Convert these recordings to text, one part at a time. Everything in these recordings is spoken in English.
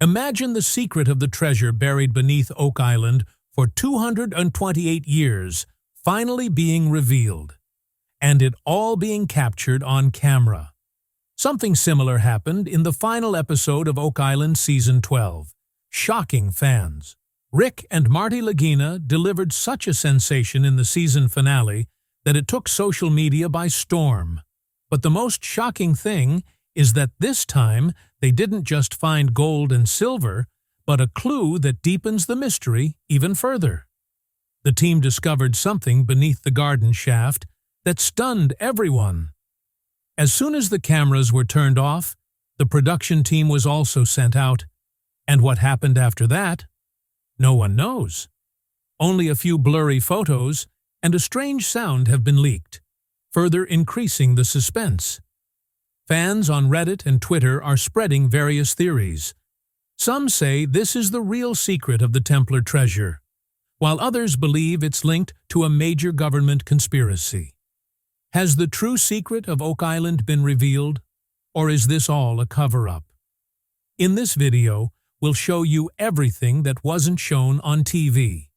Imagine the secret of the treasure buried beneath Oak Island for 228 years finally being revealed, and it all being captured on camera. Something similar happened in the final episode of Oak Island Season 12, shocking fans. Rick and Marty Lagina delivered such a sensation in the season finale that it took social media by storm. But the most shocking thing is that this time they didn't just find gold and silver, but a clue that deepens the mystery even further. The team discovered something beneath the garden shaft that stunned everyone. As soon as the cameras were turned off, the production team was also sent out. And what happened after that? No one knows. Only a few blurry photos and a strange sound have been leaked, further increasing the suspense. Fans on Reddit and Twitter are spreading various theories. Some say this is the real secret of the Templar treasure, while others believe it's linked to a major government conspiracy. Has the true secret of Oak Island been revealed, or is this all a cover-up? In this video, we'll show you everything that wasn't shown on TV.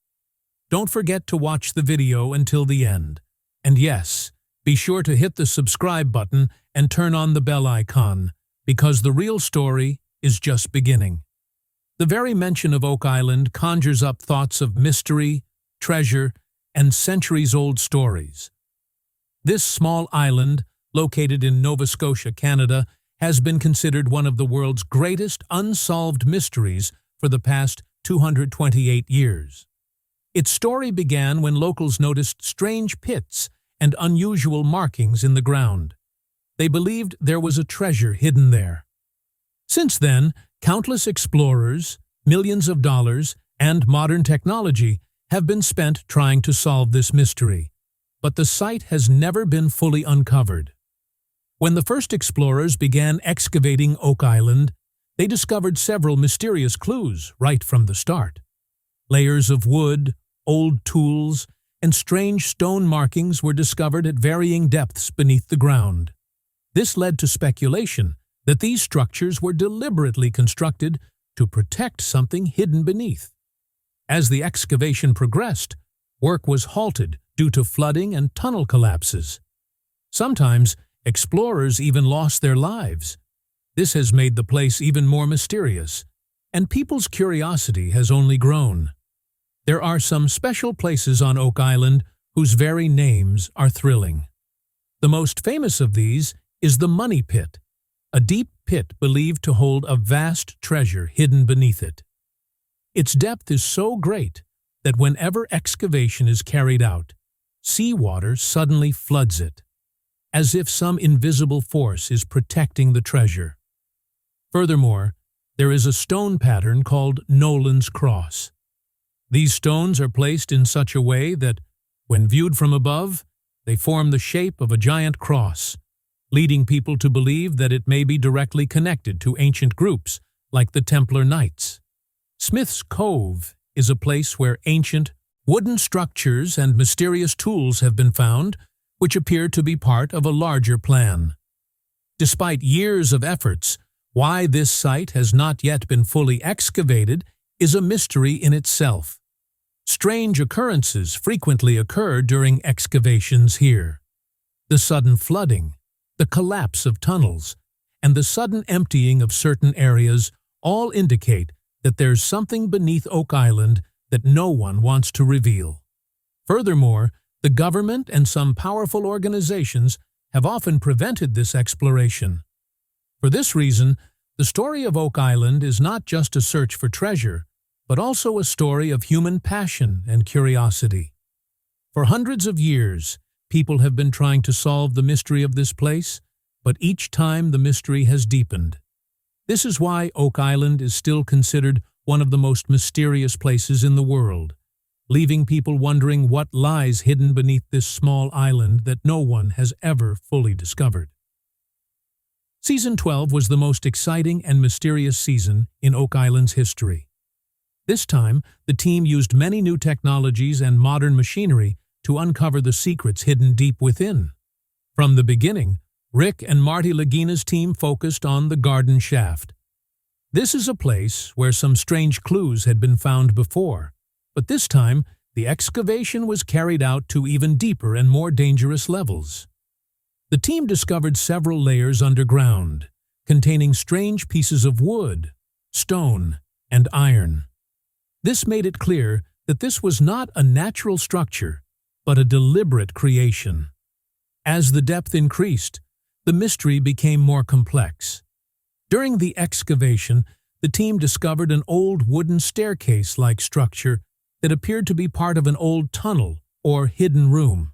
Don't forget to watch the video until the end. And yes, be sure to hit the subscribe button and turn on the bell icon, because the real story is just beginning. The very mention of Oak Island conjures up thoughts of mystery, treasure, and centuries-old stories. This small island, located in Nova Scotia, Canada, has been considered one of the world's greatest unsolved mysteries for the past 228 years. Its story began when locals noticed strange pits and unusual markings in the ground. They believed there was a treasure hidden there. Since then, countless explorers, millions of dollars, and modern technology have been spent trying to solve this mystery, but the site has never been fully uncovered. When the first explorers began excavating Oak Island, they discovered several mysterious clues right from the start. Layers of wood, old tools, and strange stone markings were discovered at varying depths beneath the ground. This led to speculation that these structures were deliberately constructed to protect something hidden beneath. As the excavation progressed, work was halted due to flooding and tunnel collapses. Sometimes, explorers even lost their lives. This has made the place even more mysterious, and people's curiosity has only grown. There are some special places on Oak Island whose very names are thrilling. The most famous of these is the Money Pit, a deep pit believed to hold a vast treasure hidden beneath it. Its depth is so great that whenever excavation is carried out, seawater suddenly floods it, as if some invisible force is protecting the treasure. Furthermore, there is a stone pattern called Nolan's Cross. These stones are placed in such a way that, when viewed from above, they form the shape of a giant cross, leading people to believe that it may be directly connected to ancient groups like the Templar Knights. Smith's Cove is a place where ancient, wooden structures and mysterious tools have been found, which appear to be part of a larger plan. Despite years of efforts, why this site has not yet been fully excavated is a mystery in itself. Strange occurrences frequently occur during excavations here. The sudden flooding, the collapse of tunnels, and the sudden emptying of certain areas all indicate that there's something beneath Oak Island that no one wants to reveal. Furthermore, the government and some powerful organizations have often prevented this exploration. For this reason, the story of Oak Island is not just a search for treasure, but also a story of human passion and curiosity. For hundreds of years, people have been trying to solve the mystery of this place, but each time the mystery has deepened. This is why Oak Island is still considered one of the most mysterious places in the world, leaving people wondering what lies hidden beneath this small island that no one has ever fully discovered. Season 12 was the most exciting and mysterious season in Oak Island's history. This time, the team used many new technologies and modern machinery to uncover the secrets hidden deep within. From the beginning, Rick and Marty Lagina's team focused on the garden shaft. This is a place where some strange clues had been found before, but this time the excavation was carried out to even deeper and more dangerous levels. The team discovered several layers underground, containing strange pieces of wood, stone, and iron. This made it clear that this was not a natural structure, but a deliberate creation. As the depth increased, the mystery became more complex. During the excavation, the team discovered an old wooden staircase-like structure that appeared to be part of an old tunnel or hidden room.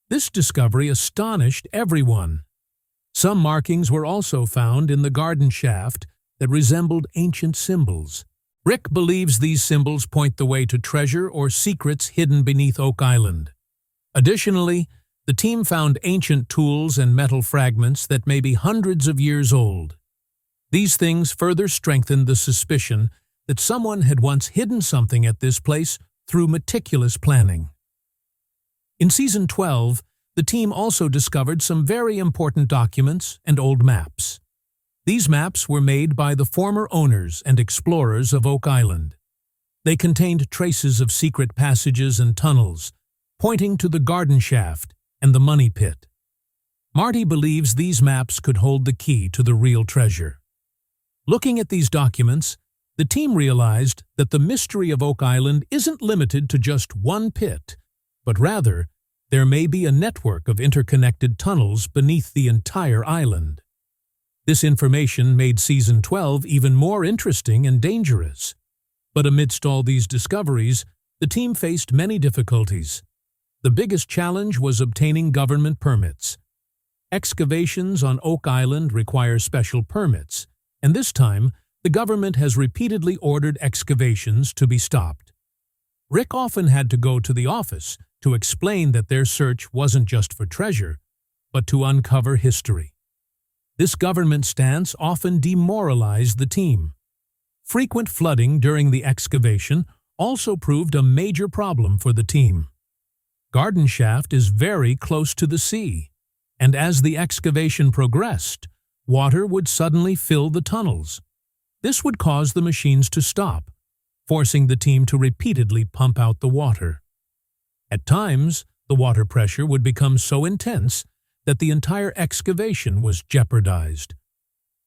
This discovery astonished everyone. Some markings were also found in the garden shaft that resembled ancient symbols. Rick believes these symbols point the way to treasure or secrets hidden beneath Oak Island. Additionally, the team found ancient tools and metal fragments that may be hundreds of years old. These things further strengthened the suspicion that someone had once hidden something at this place through meticulous planning. In Season 12, the team also discovered some very important documents and old maps. These maps were made by the former owners and explorers of Oak Island. They contained traces of secret passages and tunnels, pointing to the garden shaft and the money pit. Marty believes these maps could hold the key to the real treasure. Looking at these documents, the team realized that the mystery of Oak Island isn't limited to just one pit, but rather, there may be a network of interconnected tunnels beneath the entire island. This information made Season 12 even more interesting and dangerous. But amidst all these discoveries, the team faced many difficulties. The biggest challenge was obtaining government permits. Excavations on Oak Island require special permits, and this time, the government has repeatedly ordered excavations to be stopped. Rick often had to go to the office to explain that their search wasn't just for treasure, but to uncover history. This government stance often demoralized the team. Frequent flooding during the excavation also proved a major problem for the team. Garden Shaft is very close to the sea, and as the excavation progressed, water would suddenly fill the tunnels. This would cause the machines to stop, forcing the team to repeatedly pump out the water. At times, the water pressure would become so intense that the entire excavation was jeopardized.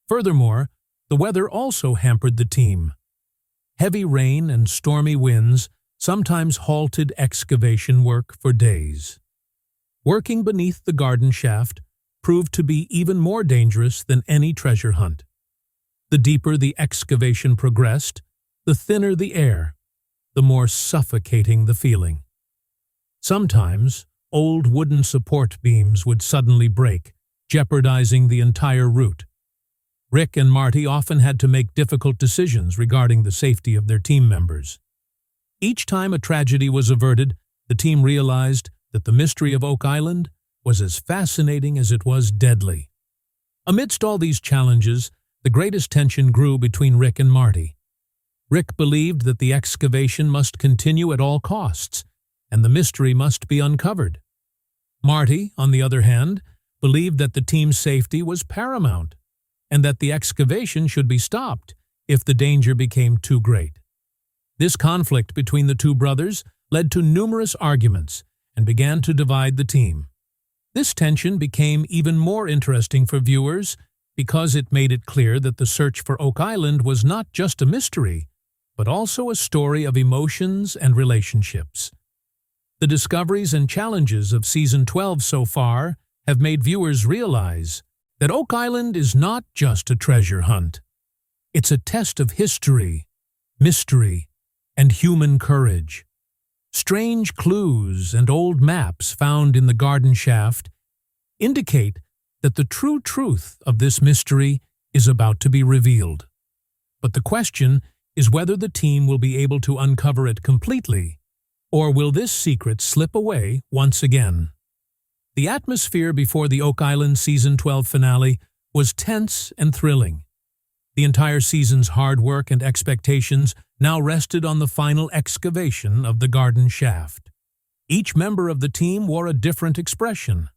Furthermore, the weather also hampered the team. Heavy rain and stormy winds sometimes halted excavation work for days. Working beneath the garden shaft proved to be even more dangerous than any treasure hunt. The deeper the excavation progressed, the thinner the air, the more suffocating the feeling. Sometimes, old wooden support beams would suddenly break, jeopardizing the entire route. Rick and Marty often had to make difficult decisions regarding the safety of their team members. Each time a tragedy was averted, the team realized that the mystery of Oak Island was as fascinating as it was deadly. Amidst all these challenges, the greatest tension grew between Rick and Marty. Rick believed that the excavation must continue at all costs, and the mystery must be uncovered. Marty, on the other hand, believed that the team's safety was paramount, and that the excavation should be stopped if the danger became too great. This conflict between the two brothers led to numerous arguments and began to divide the team. This tension became even more interesting for viewers because it made it clear that the search for Oak Island was not just a mystery, but also a story of emotions and relationships. The discoveries and challenges of Season 12 so far have made viewers realize that Oak Island is not just a treasure hunt. It's a test of history, mystery, and human courage. Strange clues and old maps found in the garden shaft indicate that the true truth of this mystery is about to be revealed. But the question is whether the team will be able to uncover it completely, or will this secret slip away once again? The atmosphere before the Oak Island Season 12 finale was tense and thrilling. The entire season's hard work and expectations now rested on the final excavation of the garden shaft. Each member of the team wore a different expression.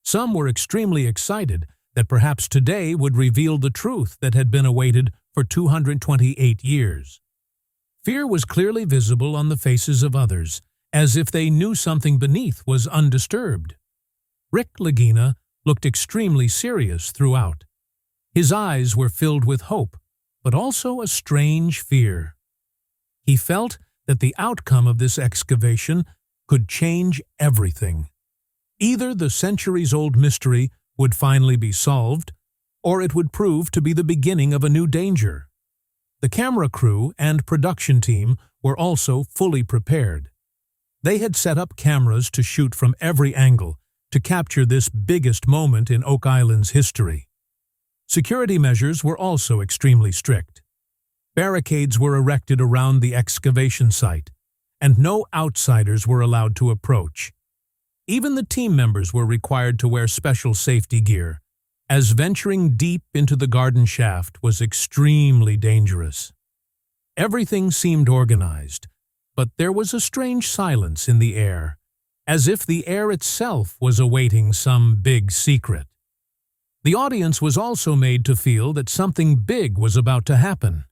Some were extremely excited that perhaps today would reveal the truth that had been awaited for 228 years. Fear was clearly visible on the faces of others, as if they knew something beneath was undisturbed. Rick Lagina looked extremely serious throughout. His eyes were filled with hope, but also a strange fear. He felt that the outcome of this excavation could change everything. Either the centuries-old mystery would finally be solved, or it would prove to be the beginning of a new danger. The camera crew and production team were also fully prepared. They had set up cameras to shoot from every angle to capture this biggest moment in Oak Island's history. Security measures were also extremely strict. Barricades were erected around the excavation site, and no outsiders were allowed to approach. Even the team members were required to wear special safety gear, as venturing deep into the garden shaft was extremely dangerous. Everything seemed organized, but there was a strange silence in the air, as if the air itself was awaiting some big secret. The audience was also made to feel that something big was about to happen.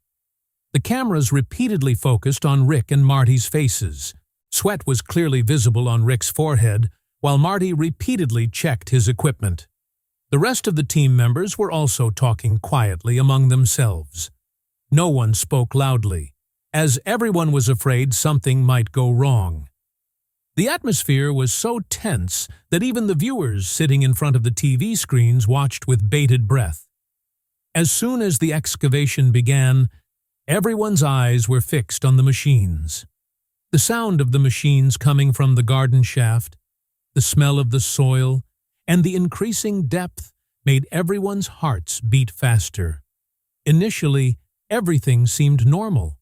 The cameras repeatedly focused on Rick and Marty's faces. Sweat was clearly visible on Rick's forehead, while Marty repeatedly checked his equipment. The rest of the team members were also talking quietly among themselves. No one spoke loudly, as everyone was afraid something might go wrong. The atmosphere was so tense that even the viewers sitting in front of the TV screens watched with bated breath. As soon as the excavation began, everyone's eyes were fixed on the machines. The sound of the machines coming from the garden shaft, the smell of the soil, and the increasing depth made everyone's hearts beat faster. Initially, everything seemed normal.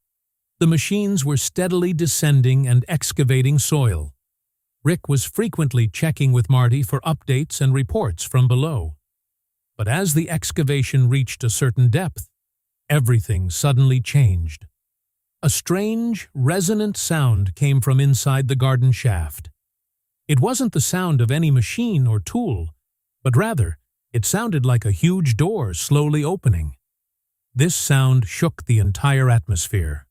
The machines were steadily descending and excavating soil. Rick was frequently checking with Marty for updates and reports from below. But as the excavation reached a certain depth, everything suddenly changed. A strange, resonant sound came from inside the garden shaft. It wasn't the sound of any machine or tool, but rather, it sounded like a huge door slowly opening. This sound shook the entire atmosphere.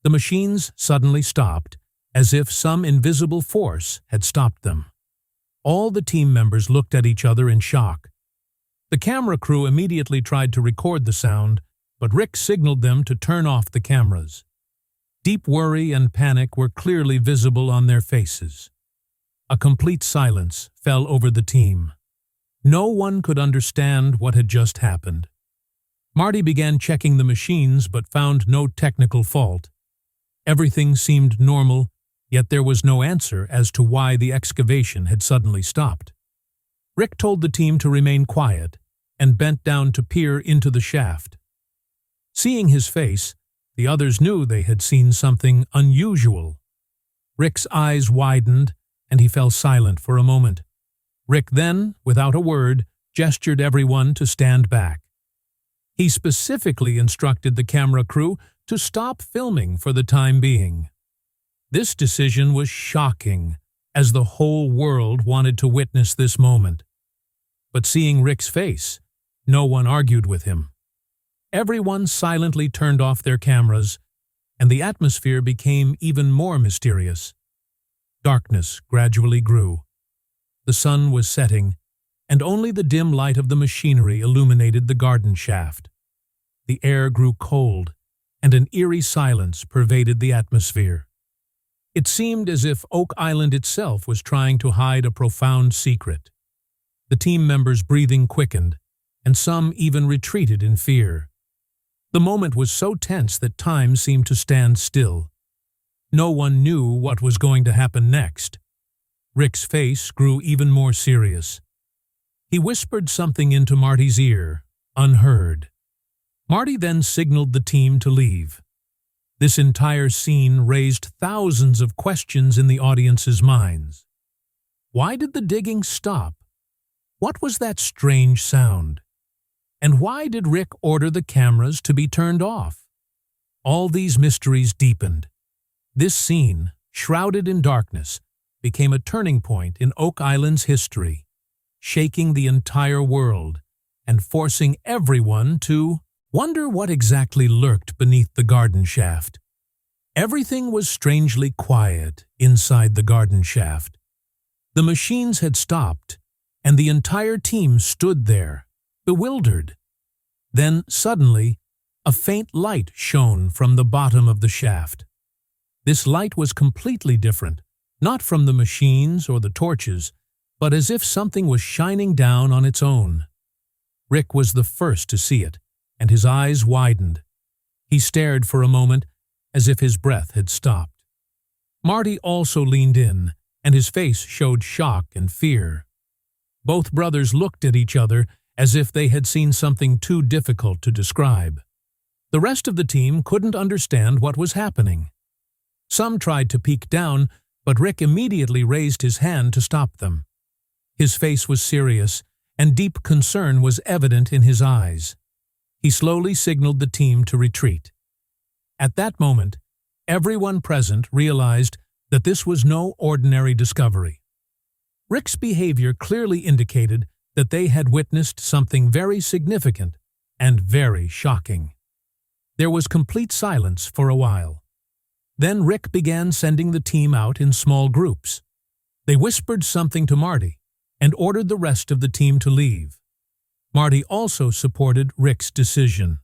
The machines suddenly stopped, as if some invisible force had stopped them. All the team members looked at each other in shock. The camera crew immediately tried to record the sound, but Rick signaled them to turn off the cameras. Deep worry and panic were clearly visible on their faces. A complete silence fell over the team. No one could understand what had just happened. Marty began checking the machines but found no technical fault. Everything seemed normal, yet there was no answer as to why the excavation had suddenly stopped. Rick told the team to remain quiet and bent down to peer into the shaft. Seeing his face, the others knew they had seen something unusual. Rick's eyes widened, and he fell silent for a moment. Rick then, without a word, gestured everyone to stand back. He specifically instructed the camera crew to stop filming for the time being. This decision was shocking, as the whole world wanted to witness this moment. But seeing Rick's face, no one argued with him. Everyone silently turned off their cameras, and the atmosphere became even more mysterious. Darkness gradually grew. The sun was setting, and only the dim light of the machinery illuminated the garden shaft. The air grew cold, and an eerie silence pervaded the atmosphere. It seemed as if Oak Island itself was trying to hide a profound secret. The team members' breathing quickened, and some even retreated in fear. The moment was so tense that time seemed to stand still. No one knew what was going to happen next. Rick's face grew even more serious. He whispered something into Marty's ear, unheard. Marty then signaled the team to leave. This entire scene raised thousands of questions in the audience's minds. Why did the digging stop? What was that strange sound? And why did Rick order the cameras to be turned off? All these mysteries deepened. This scene, shrouded in darkness, became a turning point in Oak Island's history, shaking the entire world and forcing everyone to Wonder what exactly lurked beneath the garden shaft. Everything was strangely quiet inside the garden shaft. The machines had stopped, and the entire team stood there, bewildered. Then, suddenly, a faint light shone from the bottom of the shaft. This light was completely different, not from the machines or the torches, but as if something was shining down on its own. Rick was the first to see it, and his eyes widened. He stared for a moment, as if his breath had stopped. Marty also leaned in, and his face showed shock and fear. Both brothers looked at each other as if they had seen something too difficult to describe. The rest of the team couldn't understand what was happening. Some tried to peek down, but Rick immediately raised his hand to stop them. His face was serious, and deep concern was evident in his eyes. He slowly signaled the team to retreat. At that moment, everyone present realized that this was no ordinary discovery. Rick's behavior clearly indicated that they had witnessed something very significant and very shocking. There was complete silence for a while. Then Rick began sending the team out in small groups. They whispered something to Marty and ordered the rest of the team to leave. Marty also supported Rick's decision.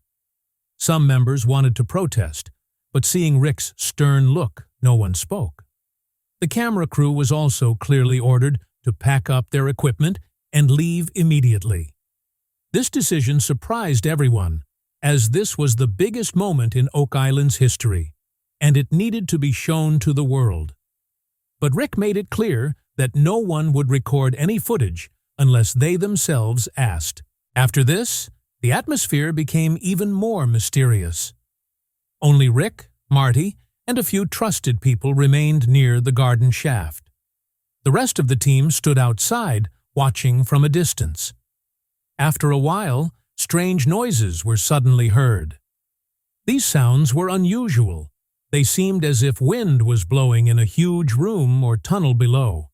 Some members wanted to protest, but seeing Rick's stern look, no one spoke. The camera crew was also clearly ordered to pack up their equipment and leave immediately. This decision surprised everyone, as this was the biggest moment in Oak Island's history, and it needed to be shown to the world. But Rick made it clear that no one would record any footage unless they themselves asked. After this, the atmosphere became even more mysterious. Only Rick, Marty, and a few trusted people remained near the garden shaft. The rest of the team stood outside, watching from a distance. After a while, strange noises were suddenly heard. These sounds were unusual. They seemed as if wind was blowing in a huge room or tunnel below.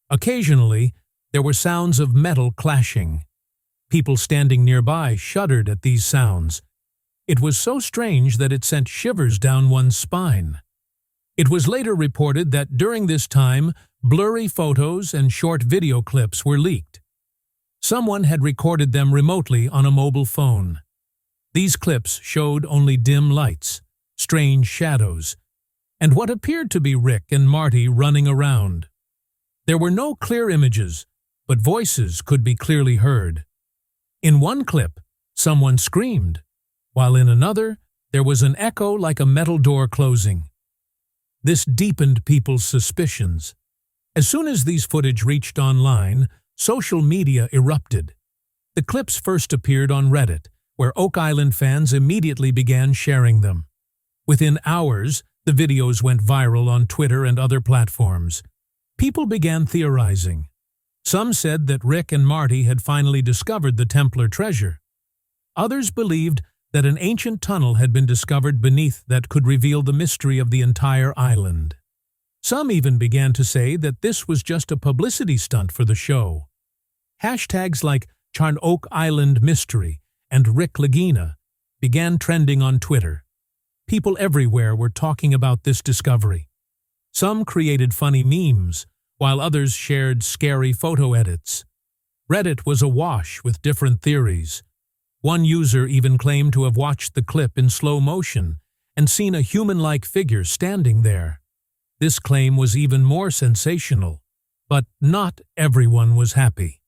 Occasionally, there were sounds of metal clashing. People standing nearby shuddered at these sounds. It was so strange that it sent shivers down one's spine. It was later reported that during this time, blurry photos and short video clips were leaked. Someone had recorded them remotely on a mobile phone. These clips showed only dim lights, strange shadows, and what appeared to be Rick and Marty running around. There were no clear images, but voices could be clearly heard. In one clip, someone screamed, while in another, there was an echo like a metal door closing. This deepened people's suspicions. As soon as these footage reached online, social media erupted. The clips first appeared on Reddit, where Oak Island fans immediately began sharing them. Within hours, the videos went viral on Twitter and other platforms. People began theorizing. Some said that Rick and Marty had finally discovered the Templar treasure. Others believed that an ancient tunnel had been discovered beneath that could reveal the mystery of the entire island. Some even began to say that this was just a publicity stunt for the show. Hashtags like Oak Island Mystery and Rick Lagina began trending on Twitter. People everywhere were talking about this discovery. Some created funny memes, while others shared scary photo edits. Reddit was awash with different theories. One user even claimed to have watched the clip in slow motion and seen a human-like figure standing there. This claim was even more sensational, but not everyone was happy.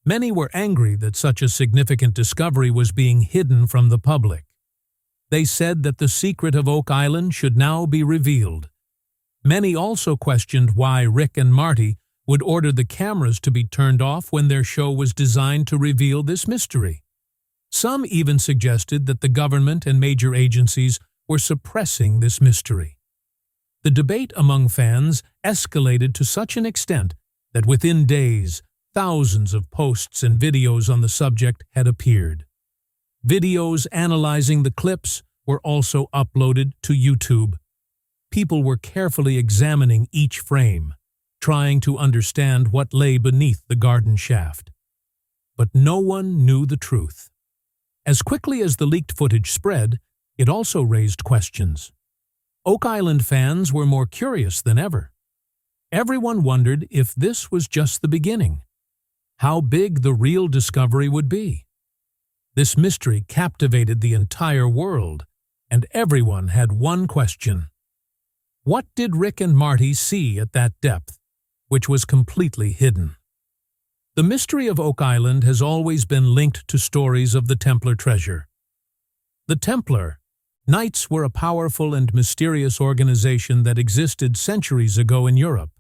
Many were angry that such a significant discovery was being hidden from the public. They said that the secret of Oak Island should now be revealed. Many also questioned why Rick and Marty would order the cameras to be turned off when their show was designed to reveal this mystery. Some even suggested that the government and major agencies were suppressing this mystery. The debate among fans escalated to such an extent that within days, thousands of posts and videos on the subject had appeared. Videos analyzing the clips were also uploaded to YouTube. People were carefully examining each frame, trying to understand what lay beneath the garden shaft. But no one knew the truth. As quickly as the leaked footage spread, it also raised questions. Oak Island fans were more curious than ever. Everyone wondered if this was just the beginning, how big the real discovery would be. This mystery captivated the entire world, and everyone had one question. What did Rick and Marty see at that depth, which was completely hidden? The mystery of Oak Island has always been linked to stories of the Templar treasure. The Templar Knights were a powerful and mysterious organization that existed centuries ago in Europe.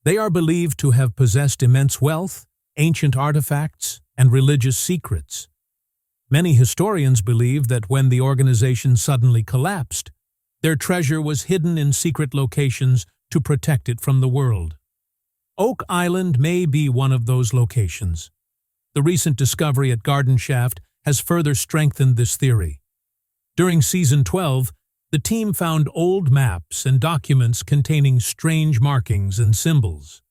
They are believed to have possessed immense wealth, ancient artifacts, and religious secrets. Many historians believe that when the organization suddenly collapsed, their treasure was hidden in secret locations to protect it from the world. Oak Island may be one of those locations. The recent discovery at Garden Shaft has further strengthened this theory. During Season 12, the team found old maps and documents containing strange markings and symbols.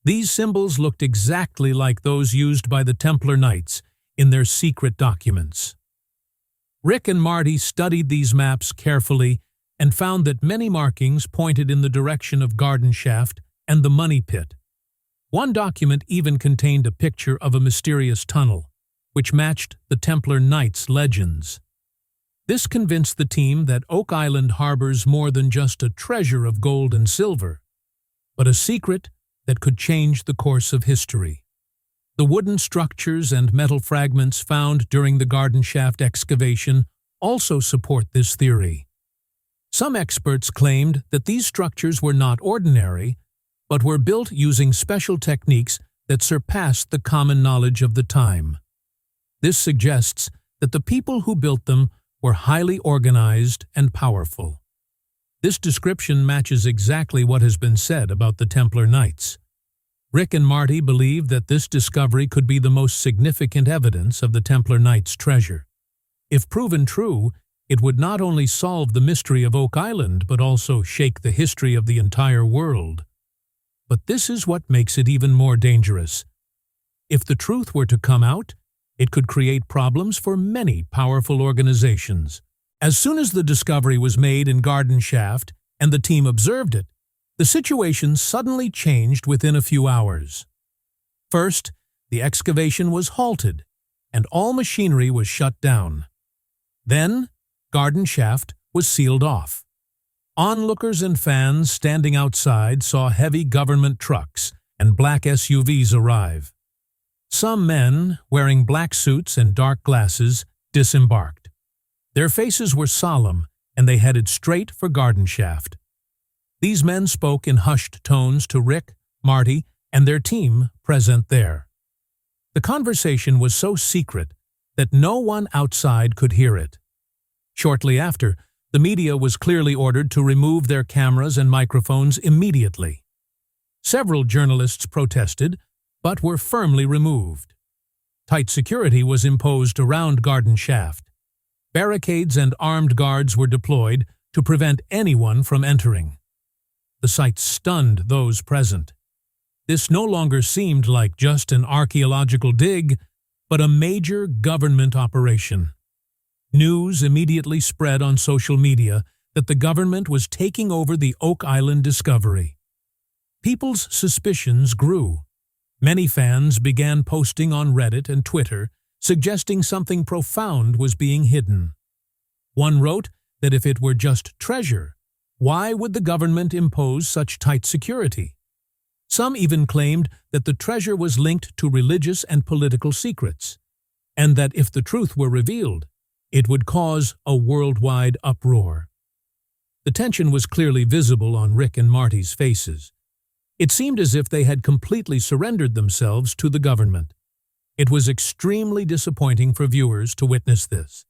These symbols looked exactly like those used by the Templar Knights in their secret documents. Rick and Marty studied these maps carefully and found that many markings pointed in the direction of Garden Shaft and the Money Pit. One document even contained a picture of a mysterious tunnel, which matched the Templar Knights' legends. This convinced the team that Oak Island harbors more than just a treasure of gold and silver, but a secret that could change the course of history. The wooden structures and metal fragments found during the Garden Shaft excavation also support this theory. Some experts claimed that these structures were not ordinary, but were built using special techniques that surpassed the common knowledge of the time. This suggests that the people who built them were highly organized and powerful. This description matches exactly what has been said about the Templar Knights. Rick and Marty believe that this discovery could be the most significant evidence of the Templar Knights' treasure. If proven true, it would not only solve the mystery of Oak Island, but also shake the history of the entire world. But this is what makes it even more dangerous. If the truth were to come out, it could create problems for many powerful organizations. As soon as the discovery was made in Garden Shaft and the team observed it, the situation suddenly changed within a few hours. First, the excavation was halted, and all machinery was shut down. Then, Garden Shaft was sealed off. Onlookers and fans standing outside saw heavy government trucks and black SUVs arrive. Some men, wearing black suits and dark glasses, disembarked. Their faces were solemn, and they headed straight for Garden Shaft. These men spoke in hushed tones to Rick, Marty, and their team present there. The conversation was so secret that no one outside could hear it. Shortly after, the media was clearly ordered to remove their cameras and microphones immediately. Several journalists protested, but were firmly removed. Tight security was imposed around Garden Shaft. Barricades and armed guards were deployed to prevent anyone from entering. The sight stunned those present. This no longer seemed like just an archaeological dig, but a major government operation. News immediately spread on social media that the government was taking over the Oak Island discovery. People's suspicions grew. Many fans began posting on Reddit and Twitter, suggesting something profound was being hidden. One wrote that if it were just treasure, why would the government impose such tight security? Some even claimed that the treasure was linked to religious and political secrets, and that if the truth were revealed, it would cause a worldwide uproar. The tension was clearly visible on Rick and Marty's faces. It seemed as if they had completely surrendered themselves to the government. It was extremely disappointing for viewers to witness this.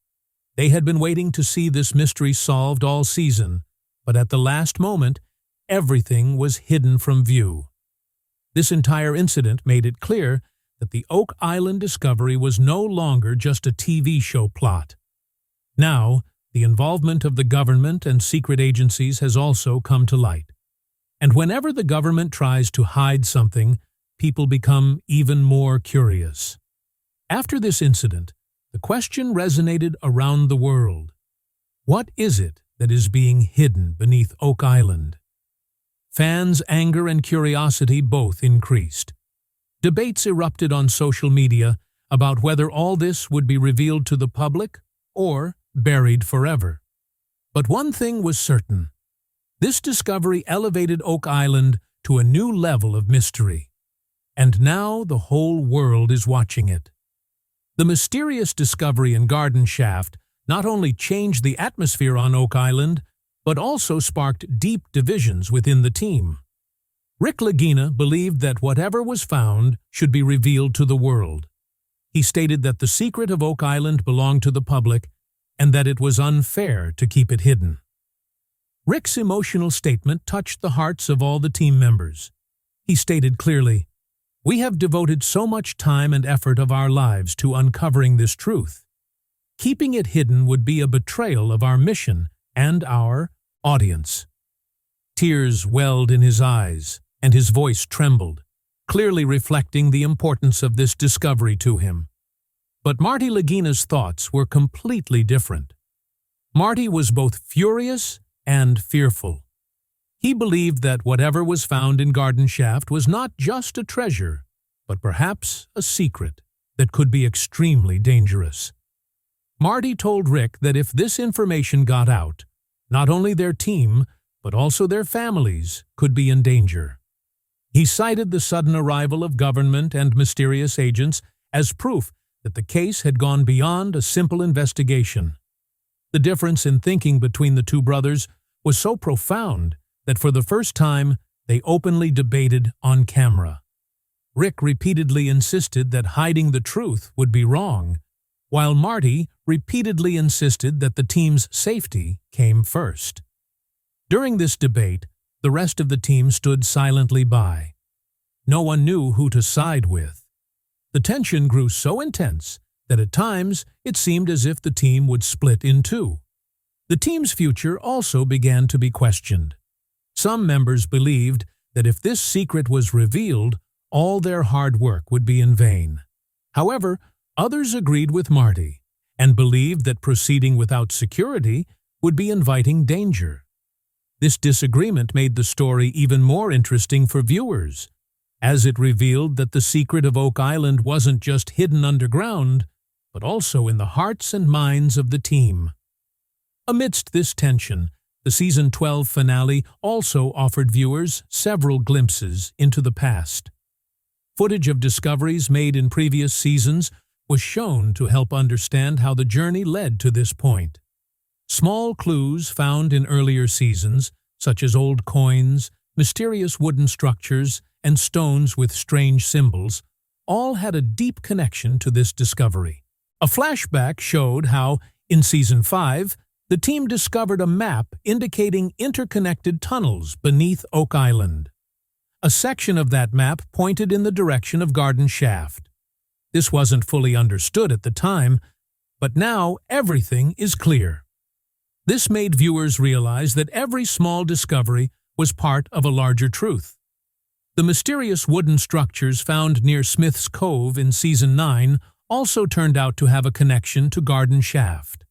They had been waiting to see this mystery solved all season, but at the last moment, everything was hidden from view. This entire incident made it clear that the Oak Island discovery was no longer just a TV show plot. Now, the involvement of the government and secret agencies has also come to light. And whenever the government tries to hide something, people become even more curious. After this incident, the question resonated around the world. What is it that is being hidden beneath Oak Island? Fans' anger and curiosity both increased. Debates erupted on social media about whether all this would be revealed to the public or buried forever. But one thing was certain. This discovery elevated Oak Island to a new level of mystery. And now the whole world is watching it. The mysterious discovery in Garden Shaft not only changed the atmosphere on Oak Island, but also sparked deep divisions within the team. Rick Lagina believed that whatever was found should be revealed to the world. He stated that the secret of Oak Island belonged to the public and that it was unfair to keep it hidden. Rick's emotional statement touched the hearts of all the team members. He stated clearly, "We have devoted so much time and effort of our lives to uncovering this truth. Keeping it hidden would be a betrayal of our mission and our audience." Tears welled in his eyes, and his voice trembled, clearly reflecting the importance of this discovery to him. But Marty Lagina's thoughts were completely different. Marty was both furious and fearful. He believed that whatever was found in Garden Shaft was not just a treasure, but perhaps a secret that could be extremely dangerous. Marty told Rick that if this information got out, not only their team, but also their families could be in danger. He cited the sudden arrival of government and mysterious agents as proof that the case had gone beyond a simple investigation. The difference in thinking between the two brothers was so profound that for the first time they openly debated on camera. Rick repeatedly insisted that hiding the truth would be wrong, while Marty repeatedly insisted that the team's safety came first. During this debate, the rest of the team stood silently by. No one knew who to side with. The tension grew so intense that at times it seemed as if the team would split in two. The team's future also began to be questioned. Some members believed that if this secret was revealed, all their hard work would be in vain. However, others agreed with Marty and believed that proceeding without security would be inviting danger. This disagreement made the story even more interesting for viewers, as it revealed that the secret of Oak Island wasn't just hidden underground, but also in the hearts and minds of the team. Amidst this tension, the Season 12 finale also offered viewers several glimpses into the past. Footage of discoveries made in previous seasons was shown to help understand how the journey led to this point. Small clues found in earlier seasons, such as old coins, mysterious wooden structures, and stones with strange symbols, all had a deep connection to this discovery. A flashback showed how, in Season 5, the team discovered a map indicating interconnected tunnels beneath Oak Island. A section of that map pointed in the direction of Garden Shaft. This wasn't fully understood at the time, but now everything is clear. This made viewers realize that every small discovery was part of a larger truth. The mysterious wooden structures found near Smith's Cove in Season 9 also turned out to have a connection to Garden Shaft.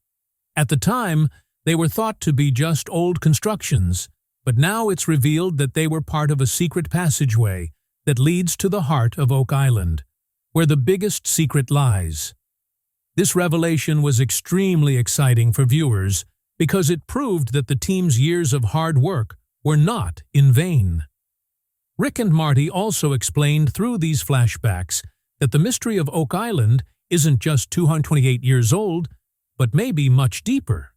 At the time, they were thought to be just old constructions, but now it's revealed that they were part of a secret passageway that leads to the heart of Oak Island, where the biggest secret lies. This revelation was extremely exciting for viewers because it proved that the team's years of hard work were not in vain. Rick and Marty also explained through these flashbacks that the mystery of Oak Island isn't just 228 years old, but maybe much deeper.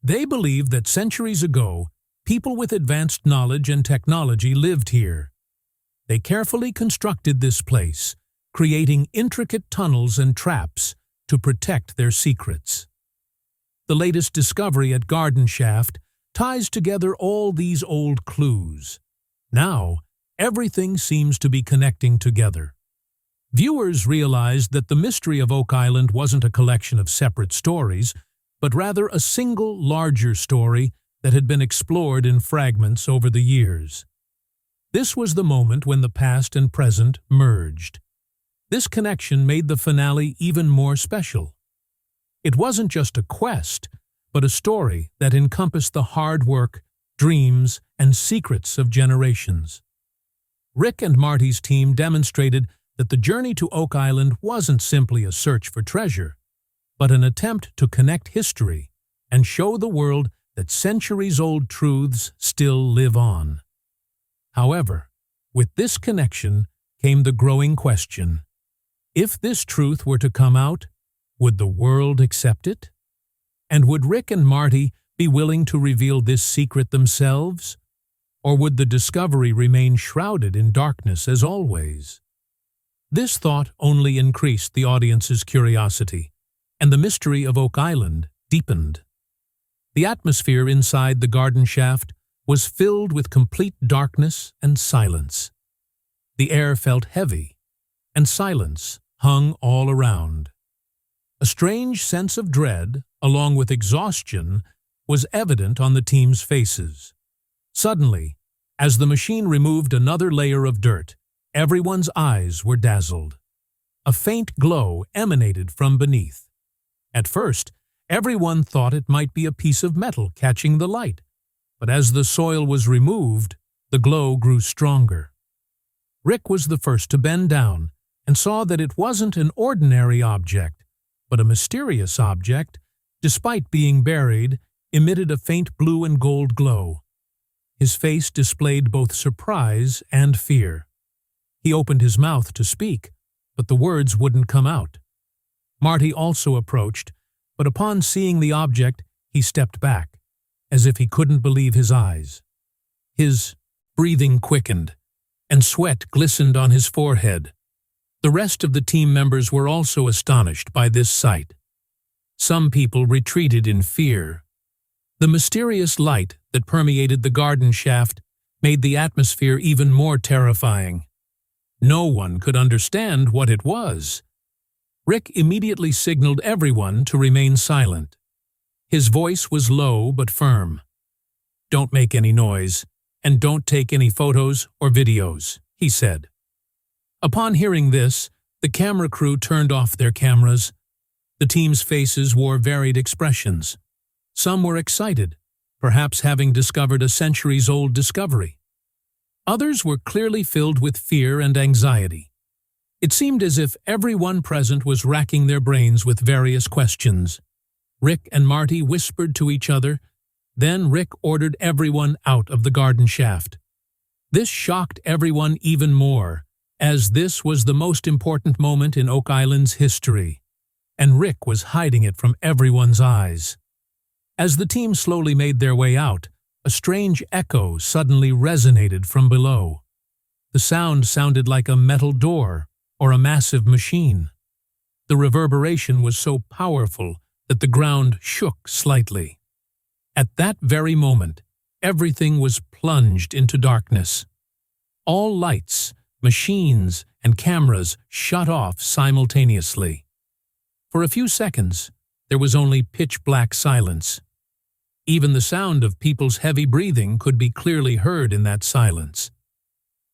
They believe that centuries ago, people with advanced knowledge and technology lived here. They carefully constructed this place, creating intricate tunnels and traps to protect their secrets. The latest discovery at Garden Shaft ties together all these old clues. Now, everything seems to be connecting together. Viewers realized that the mystery of Oak Island wasn't a collection of separate stories, but rather a single larger story that had been explored in fragments over the years. This was the moment when the past and present merged. This connection made the finale even more special. It wasn't just a quest, but a story that encompassed the hard work, dreams, and secrets of generations. Rick and Marty's team demonstrated that the journey to Oak Island wasn't simply a search for treasure, but an attempt to connect history and show the world that centuries-old truths still live on. However, with this connection came the growing question: if this truth were to come out, would the world accept it? And would Rick and Marty be willing to reveal this secret themselves? Or would the discovery remain shrouded in darkness as always? This thought only increased the audience's curiosity, and the mystery of Oak Island deepened. The atmosphere inside the garden shaft was filled with complete darkness and silence. The air felt heavy, and silence hung all around. A strange sense of dread, along with exhaustion, was evident on the team's faces. Suddenly, as the machine removed another layer of dirt, everyone's eyes were dazzled. A faint glow emanated from beneath. At first, everyone thought it might be a piece of metal catching the light, but as the soil was removed, the glow grew stronger. Rick was the first to bend down and saw that it wasn't an ordinary object, but a mysterious object, despite being buried, emitted a faint blue and gold glow. His face displayed both surprise and fear. He opened his mouth to speak, but the words wouldn't come out. Marty also approached, but upon seeing the object, he stepped back, as if he couldn't believe his eyes. His breathing quickened, and sweat glistened on his forehead. The rest of the team members were also astonished by this sight. Some people retreated in fear. The mysterious light that permeated the garden shaft made the atmosphere even more terrifying. No one could understand what it was. Rick immediately signaled everyone to remain silent. His voice was low but firm. "Don't make any noise, and don't take any photos or videos," he said. Upon hearing this, the camera crew turned off their cameras. The team's faces wore varied expressions. Some were excited, perhaps having discovered a centuries-old discovery. Others were clearly filled with fear and anxiety. It seemed as if everyone present was racking their brains with various questions. Rick and Marty whispered to each other. Then Rick ordered everyone out of the garden shaft. This shocked everyone even more, as this was the most important moment in Oak Island's history, and Rick was hiding it from everyone's eyes. As the team slowly made their way out, a strange echo suddenly resonated from below. The sound sounded like a metal door or a massive machine. The reverberation was so powerful that the ground shook slightly. At that very moment, everything was plunged into darkness. All lights, machines, and cameras shut off simultaneously. For a few seconds, there was only pitch-black silence. Even the sound of people's heavy breathing could be clearly heard in that silence.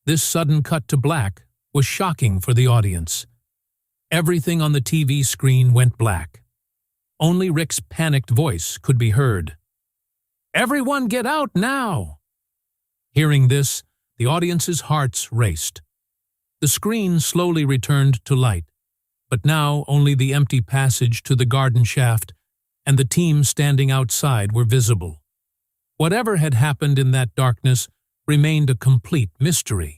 This sudden cut to black was shocking for the audience. Everything on the TV screen went black. Only Rick's panicked voice could be heard. "Everyone get out now!" Hearing this, the audience's hearts raced. The screen slowly returned to light, but now only the empty passage to the garden shaft and the team standing outside were visible. Whatever had happened in that darkness remained a complete mystery.